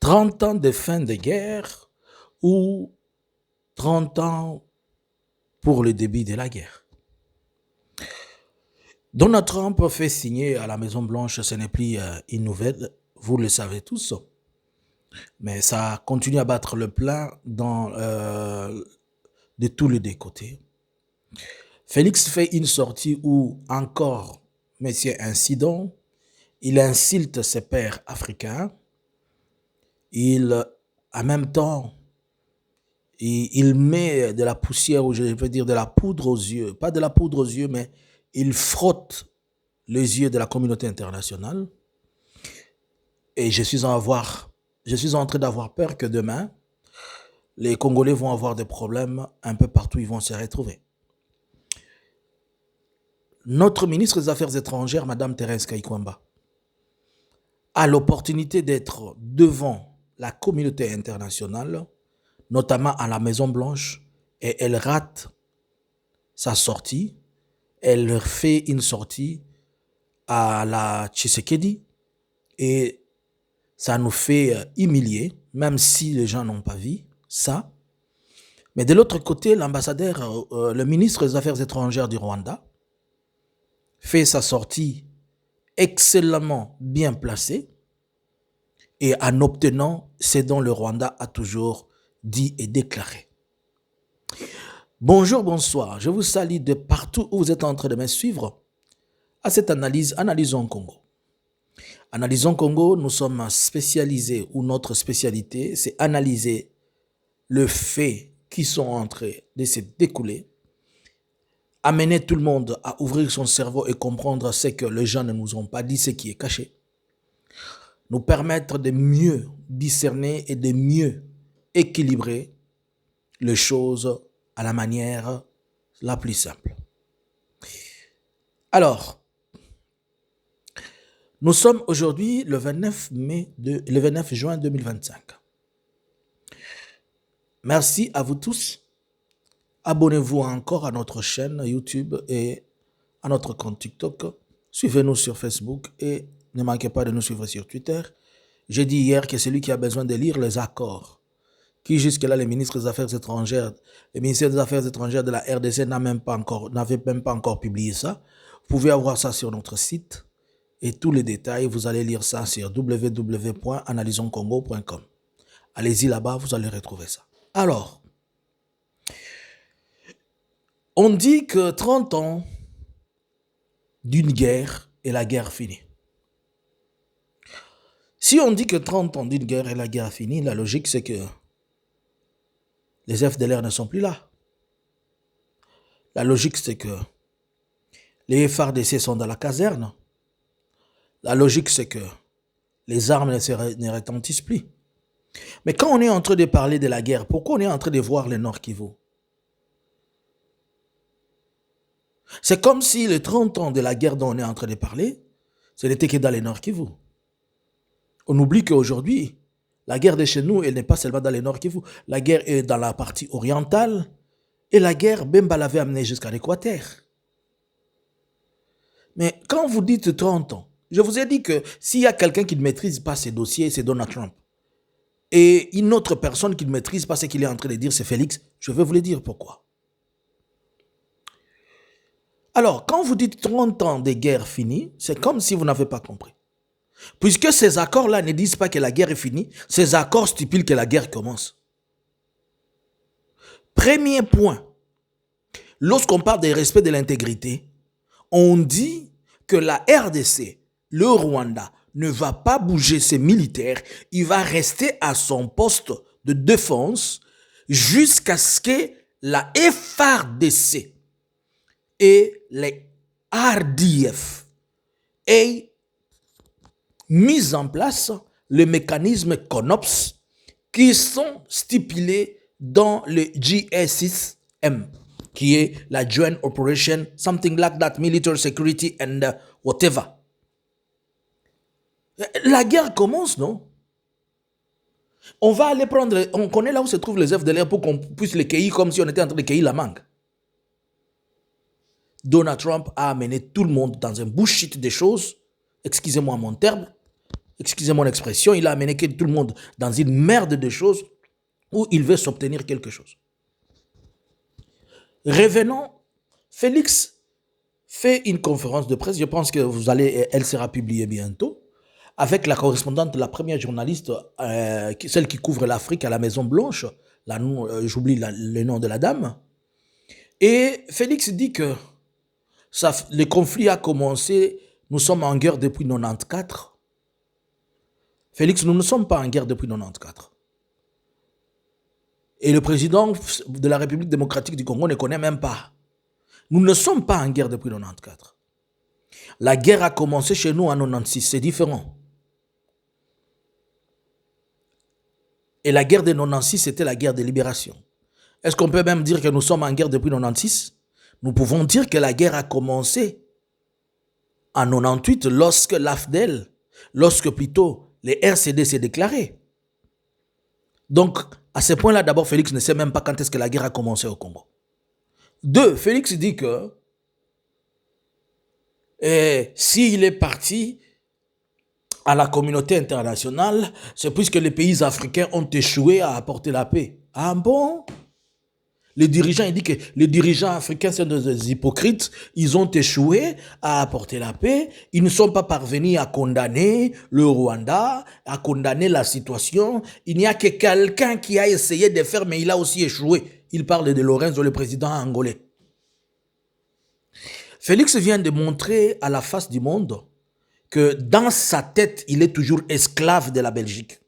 30 ans de fin de guerre ou 30 ans pour le début de la guerre. Donald Trump fait signer à la Maison-Blanche, ce n'est plus une nouvelle, vous le savez tous, mais ça continue à battre le plein de tous les deux côtés. Félix fait une sortie où encore, monsieur Incident, il insulte ses pairs africains, en même temps, il met de la poussière, ou je veux dire de la poudre aux yeux, pas de la poudre aux yeux, mais il frotte les yeux de la communauté internationale. Et je suis en train d'avoir peur que demain, les Congolais vont avoir des problèmes un peu partout, ils vont se retrouver. Notre ministre des Affaires étrangères, Mme Thérèse Kaikwamba, a l'opportunité d'être devant la communauté internationale, notamment à la Maison-Blanche, et elle rate sa sortie. Elle fait une sortie à la Tshisekedi et ça nous fait humilier, même si les gens n'ont pas vu ça. Mais de l'autre côté, l'ambassadeur, le ministre des Affaires étrangères du Rwanda, fait sa sortie excellemment bien placée et en obtenant ce dont le Rwanda a toujours dit et déclaré. Bonjour, bonsoir, je vous salue de partout où vous êtes en train de me suivre à cette analyse, Analysons Congo. Analysons Congo, nous sommes spécialisés, ou notre spécialité, c'est analyser le fait qui sont en train de se découler, amener tout le monde à ouvrir son cerveau et comprendre ce que les gens ne nous ont pas dit, ce qui est caché, nous permettre de mieux discerner et de mieux équilibrer les choses à la manière la plus simple. Alors, nous sommes aujourd'hui le 29 juin 2025. Merci à vous tous. Abonnez-vous encore à notre chaîne YouTube et à notre compte TikTok. Suivez-nous sur Facebook et ne manquez pas de nous suivre sur Twitter. J'ai dit hier que celui qui a besoin de lire les accords, qui jusque-là le ministère des Affaires étrangères de la RDC n'avait même pas encore publié ça. Vous pouvez avoir ça sur notre site et tous les détails, vous allez lire ça sur www.analysonscongo.com. Allez-y là-bas, vous allez retrouver ça. Alors, on dit que 30 ans d'une guerre et la guerre finie. Si on dit que 30 ans d'une guerre et la guerre finie, la logique c'est que les FDLR ne sont plus là. La logique c'est que les FARDC sont dans la caserne. La logique c'est que les armes ne retentissent plus. Mais quand on est en train de parler de la guerre, pourquoi on est en train de voir le Nord Kivu? C'est comme si les 30 ans de la guerre dont on est en train de parler, ce n'était que dans le Nord Kivu. On oublie qu'aujourd'hui, la guerre de chez nous, elle n'est pas seulement dans le Nord Kivu. La guerre est dans la partie orientale et la guerre, Bemba l'avait amenée jusqu'à l'Équateur. Mais quand vous dites 30 ans, je vous ai dit que s'il y a quelqu'un qui ne maîtrise pas ses dossiers, c'est Donald Trump. Et une autre personne qui ne maîtrise pas ce qu'il est en train de dire, c'est Félix. Je vais vous le dire pourquoi. Alors, quand vous dites 30 ans de guerre finie, c'est comme si vous n'avez pas compris. Puisque ces accords-là ne disent pas que la guerre est finie, ces accords stipulent que la guerre commence. Premier point, lorsqu'on parle des respect de l'intégrité, on dit que la RDC, le Rwanda, ne va pas bouger ses militaires, il va rester à son poste de défense jusqu'à ce que la FARDC et les RDF aient mis en place le mécanisme CONOPS qui sont stipulés dans le GS6M, qui est la Joint Operation, something like that, Military Security and whatever. La guerre commence, non? On va aller prendre, on connaît là où se trouvent les FDLR pour qu'on puisse les cueillir comme si on était en train de cueillir la mangue. Donald Trump a amené tout le monde dans un bullshit des choses, excusez-moi mon terme, excusez mon expression, il a amené tout le monde dans une merde de choses où il veut s'obtenir quelque chose. Revenons, Félix fait une conférence de presse, je pense que elle sera publiée bientôt, avec la correspondante, la première journaliste, celle qui couvre l'Afrique à la Maison Blanche, j'oublie le nom de la dame, et Félix dit que le conflit a commencé, nous sommes en guerre depuis 1994. Félix, nous ne sommes pas en guerre depuis 1994. Et le président de la République démocratique du Congo ne connaît même pas. Nous ne sommes pas en guerre depuis 1994. La guerre a commencé chez nous en 1996, c'est différent. Et la guerre de 1996, c'était la guerre de libération. Est-ce qu'on peut même dire que nous sommes en guerre depuis 1996? Nous pouvons dire que la guerre a commencé en 1998 lorsque l'AFDEL, lorsque plutôt les RCD s'est déclaré. Donc, à ce point-là, d'abord, Félix ne sait même pas quand est-ce que la guerre a commencé au Congo. 2, Félix dit que s'il est parti à la communauté internationale, c'est puisque les pays africains ont échoué à apporter la paix. Ah bon? Les dirigeants, il dit que les dirigeants africains sont des hypocrites, ils ont échoué à apporter la paix, ils ne sont pas parvenus à condamner le Rwanda, à condamner la situation. Il n'y a que quelqu'un qui a essayé de faire, mais il a aussi échoué. Il parle de Lorenzo, le président angolais. Félix vient de montrer à la face du monde que dans sa tête, il est toujours esclave de la Belgique.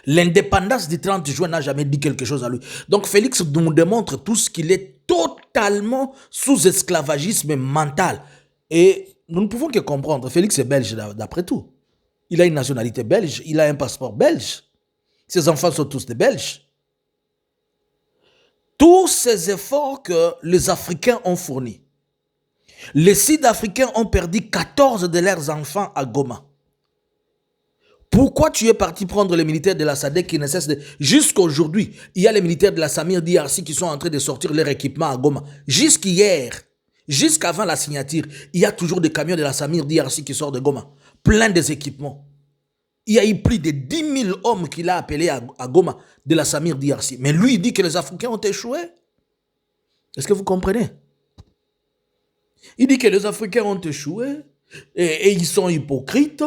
L'indépendance du 30 juin n'a jamais dit quelque chose à lui. Donc Félix nous démontre tout ce qu'il est totalement sous esclavagisme mental. Et nous ne pouvons que comprendre, Félix est belge d'après tout. Il a une nationalité belge, il a un passeport belge. Ses enfants sont tous des Belges. Tous ces efforts que les Africains ont fournis. Les Sud-Africains ont perdu 14 de leurs enfants à Goma. Pourquoi tu es parti prendre les militaires de la SADC qui ne cessent de... Jusqu'à aujourd'hui, il y a les militaires de la Samir DRC qui sont en train de sortir leur équipement à Goma. Jusqu'hier, jusqu'avant la signature, il y a toujours des camions de la Samir DRC qui sortent de Goma. Plein des équipements. Il y a eu plus de 10 000 hommes qu'il a appelés à Goma de la Samir DRC. Mais lui, il dit que les Africains ont échoué. Est-ce que vous comprenez? Il dit que les Africains ont échoué et ils sont hypocrites.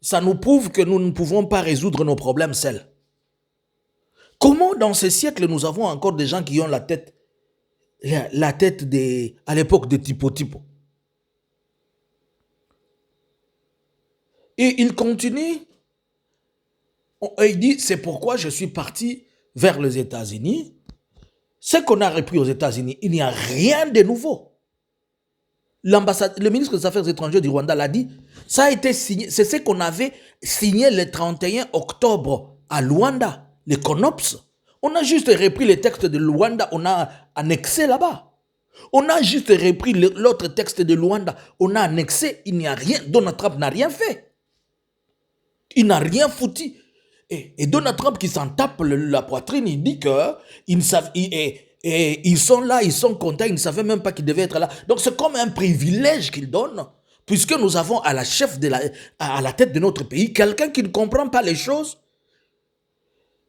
Ça nous prouve que nous ne pouvons pas résoudre nos problèmes seuls. Comment dans ce siècle nous avons encore des gens qui ont la tête à l'époque de Tipo. Et il continue. Il dit, c'est pourquoi je suis parti vers les États-Unis. Ce qu'on a repris aux États-Unis, il n'y a rien de nouveau. Le ministre des Affaires étrangères du Rwanda l'a dit, ça a été signé, c'est ce qu'on avait signé le 31 octobre à Luanda, les CONOPS. On a juste repris les textes de Luanda, on a annexé là-bas. On a juste repris l'autre texte de Luanda, on a annexé, il n'y a rien, Donald Trump n'a rien fait. Il n'a rien foutu. Et Donald Trump qui s'en tape la poitrine, il dit qu'ils savent... Et ils sont là, ils sont contents, ils ne savaient même pas qu'ils devaient être là. Donc c'est comme un privilège qu'ils donnent, puisque nous avons à la à la tête de notre pays quelqu'un qui ne comprend pas les choses.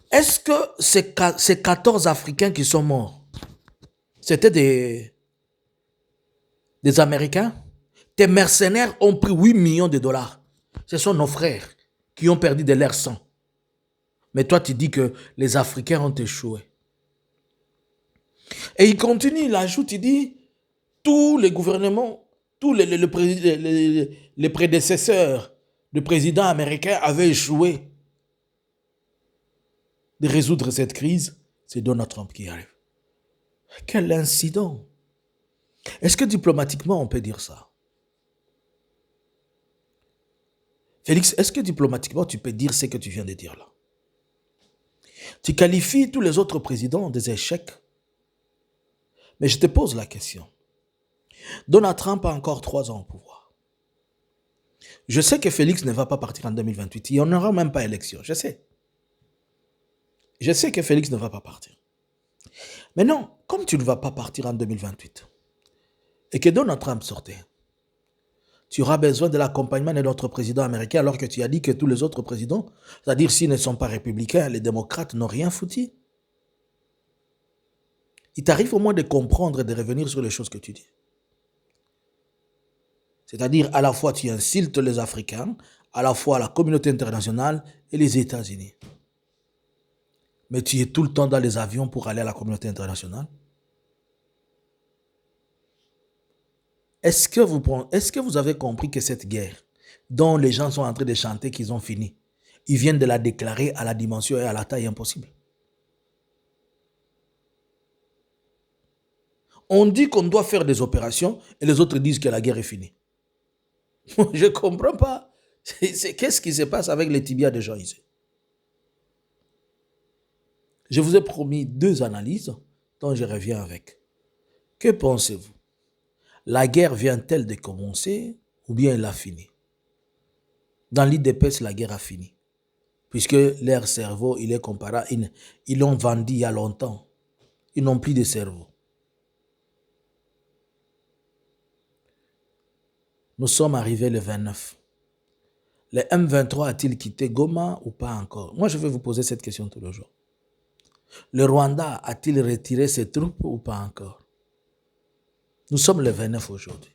Est-ce que ces 14 Africains qui sont morts, c'était des Américains? Tes mercenaires ont pris 8 millions de dollars. Ce sont nos frères qui ont perdu de leur sang. Mais toi, tu dis que les Africains ont échoué. Et il continue, il ajoute, il dit, tous les gouvernements, tous les prédécesseurs du président américain avaient échoué de résoudre cette crise. C'est Donald Trump qui arrive. Quel incident! Est-ce que diplomatiquement on peut dire ça? Félix, est-ce que diplomatiquement tu peux dire ce que tu viens de dire là? Tu qualifies tous les autres présidents des échecs. Mais je te pose la question. Donald Trump a encore 3 ans au pouvoir. Je sais que Félix ne va pas partir en 2028. Il n'y en aura même pas élection, je sais. Je sais que Félix ne va pas partir. Mais non, comme tu ne vas pas partir en 2028 et que Donald Trump sortait, Tu auras besoin de l'accompagnement de notre président américain alors que tu as dit que tous les autres présidents, c'est-à-dire s'ils ne sont pas républicains, les démocrates n'ont rien foutu. Il t'arrive au moins de comprendre et de revenir sur les choses que tu dis. C'est-à-dire à la fois tu insultes les Africains, à la fois la communauté internationale et les États-Unis. Mais tu es tout le temps dans les avions pour aller à la communauté internationale. Est-ce que vous avez compris que cette guerre, dont les gens sont en train de chanter qu'ils ont fini, ils viennent de la déclarer à la dimension et à la taille impossible? On dit qu'on doit faire des opérations et les autres disent que la guerre est finie. Je ne comprends pas. Qu'est-ce qui se passe avec les tibias des gens ici? Je vous ai promis 2 analyses dont je reviens avec. Que pensez-vous? La guerre vient-elle de commencer ou bien elle a fini? Dans l'IDPS, la guerre a fini. Puisque leur cerveau, il est comparable, ils l'ont vendu il y a longtemps. Ils n'ont plus de cerveau. Nous sommes arrivés le 29. Le M23 a-t-il quitté Goma ou pas encore? Moi, je vais vous poser cette question tous les jours. Le Rwanda a-t-il retiré ses troupes ou pas encore? Nous sommes le 29 aujourd'hui.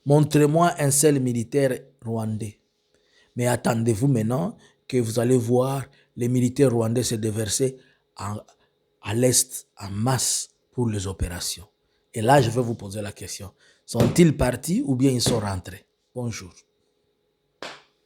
Montrez-moi un seul militaire rwandais. Mais attendez-vous maintenant que vous allez voir les militaires rwandais se déverser à l'Est en masse pour les opérations. Et là, je vais vous poser la question. Sont-ils partis ou bien ils sont rentrés? Bonjour.